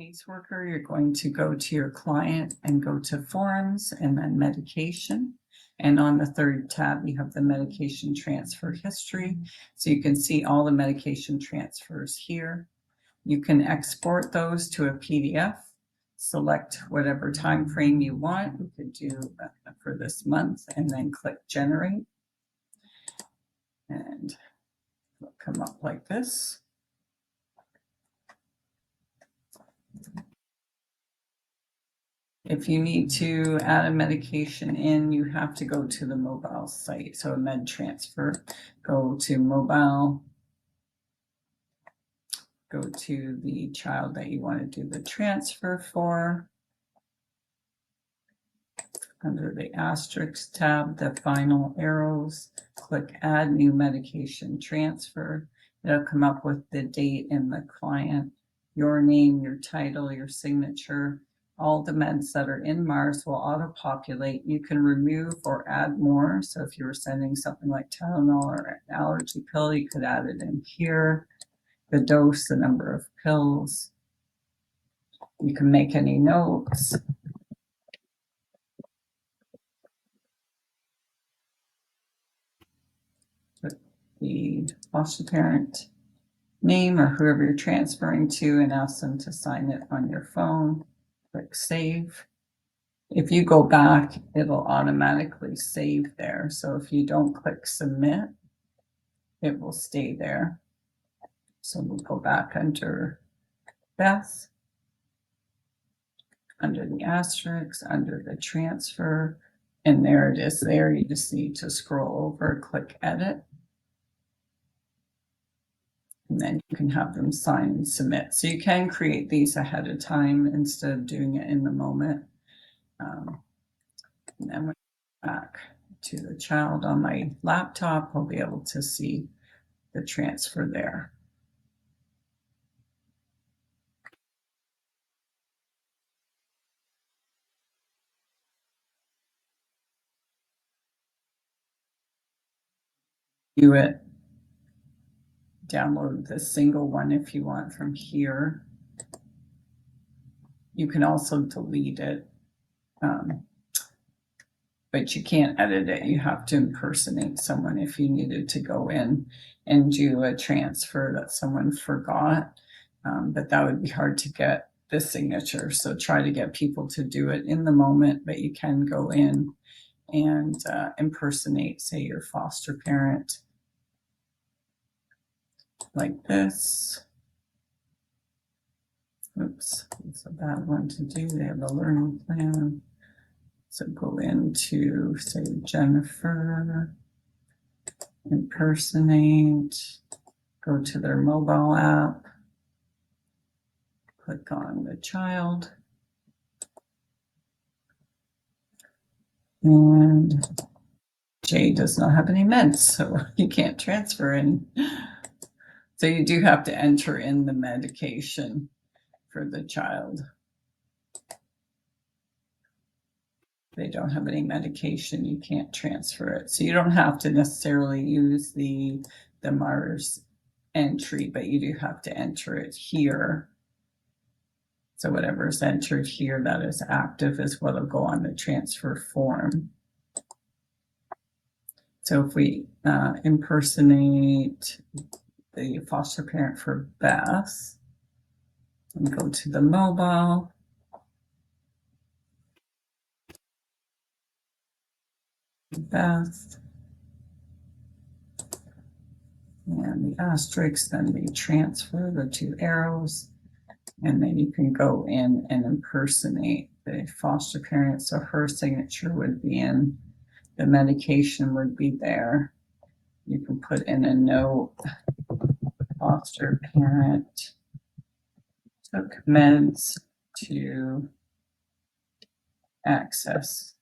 caseworker, you're going to go to your client and go to forms and then medication. And on the third tab, you have the medication transfer history. So you can see all the medication transfers here. You can export those to a PDF, select whatever time frame you want. You could do for this month and then click generate. And it'll come up like this. If you need to add a medication in, you have to go to the mobile site. So a med transfer, go to mobile, go to the child that you want to do the transfer for. Under the asterisk tab, the final arrows, click add new medication transfer. It'll come up with the date and the client, your name, your title, your signature. All the meds that are in Mars will auto-populate. You can remove or add more. So if you were sending something like Tylenol or an allergy pill, you could add it in here. The dose, the number of pills. You can make any notes. Put the foster parent name or whoever you're transferring to and ask them to sign it on your phone. Click save. If you go back, it'll automatically save there. So if you don't click submit, it will stay there. So we'll go back under Beth, under the asterisk, under the transfer, and there it is there. You just need to scroll over, click edit. And then you can have them sign and submit. So you can create these ahead of time instead of doing it in the moment. And then when I go back to the child on my laptop, I'll be able to see the transfer there. Do it. Download the single one if you want from here. You can also delete it, but you can't edit it. You have to impersonate someone if you needed to go in and do a transfer that someone forgot, but that would be hard to get the signature. So try to get people to do it in the moment, but you can go in and impersonate, say, your foster parent like this. Oops, it's a bad one to do. They have a learning plan. So go into, say, Jennifer, impersonate, go to their mobile app, click on the child, and Jay does not have any meds, so you can't transfer any. So you do have to enter in the medication for the child. If they don't have any medication, you can't transfer it. So you don't have to necessarily use the Mars entry, but you do have to enter it here. So whatever is entered here that is active is what will go on the transfer form. So if we impersonate the foster parent for Beth and go to the mobile, Beth, and the asterisk, then we transfer the two arrows, and then you can go in and impersonate the foster parent. So her signature would be in, the medication would be there. You can put in a note, foster parent took meds to access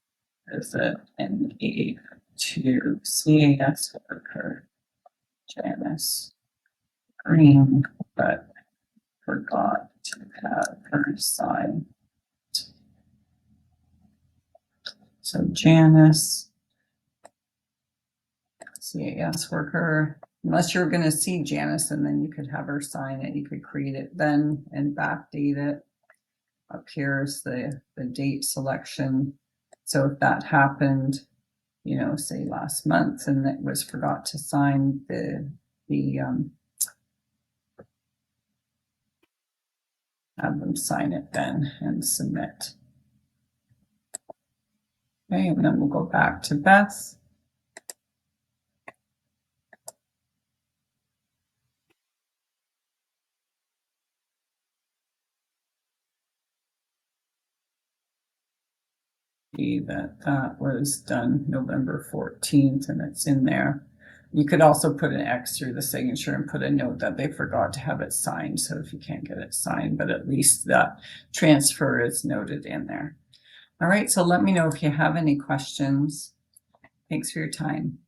visit and gave to CAS worker Janice Green, but forgot to have her sign. So Janice, CAS worker, unless you're going to see Janice and then you could have her sign it, you could create it then and backdate it. up here is the date selection. So if that happened, you know, say last month and it was forgot to sign have them sign it then and submit. Okay, and then we'll go back to Beth. See that was done November 14th and it's in there. You could also put an X through the signature and put a note that they forgot to have it signed. So if you can't get it signed, but at least that transfer is noted in there. All right, so let me know if you have any questions. Thanks for your time.